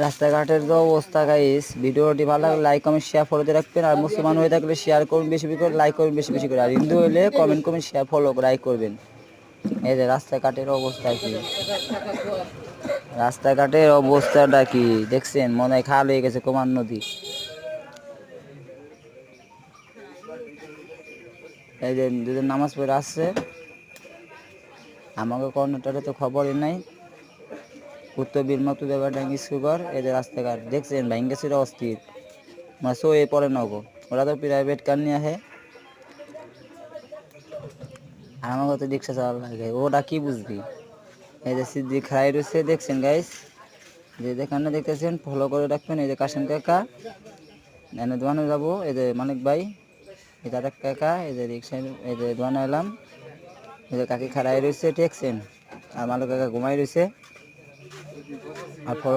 রাস্তাঘাটের যে অবস্থা গাইস, ভিডিওটি ভালো লাগলে লাইক কমেন্ট শেয়ার ফলো দিয়ে রাখবেন। আর মুসলমান হয়ে থাকলে শেয়ার করুন বেশি বেশি করে, লাইক করুন বেশি বেশি করে। আর হিন্দু হলে কমেন্ট করবেন, শেয়ার ফলো লাইক করবেন। এই যে রাস্তাঘাটের অবস্থা কি, রাস্তাঘাটের অবস্থাটা কি দেখছেন? মনে হয় খাল হয়ে গেছে কুমার নদী। এই যে দুজন নামাজ পড়ে আসছে, আমাকে কর্ণাটকে তো খবরই নাই। উত্তর বিরমাত্র ব্যাপারটা স্কুল। এই যে রাস্তাঘাট দেখছেন ভাঙ্গে ছিল অস্থির, মানে শো এ পরে নগো। ওরা তো প্রাইভেট কার নিয়ে আসে, আর আমাকে তো রিক্সা চালানো লাগে। ওটা কি বুঝবি? এই যে সিদ্দিক খাই রয়েছে দেখছেন গাইস, যে যেখানে দেখতেছেন ফলো করে রাখবেন। এই যে কাশেম কাকা এনে দোকানে যাবো, এই যে মানিক ভাই, এই যে আরেক কাকা, এই যে রিক্সা, এই যে দোকানে এলাম। এই যে কাকি খাড়াই রয়েছে দেখছেন, আর মালু কাকা ঘুমাই রয়েছে। আর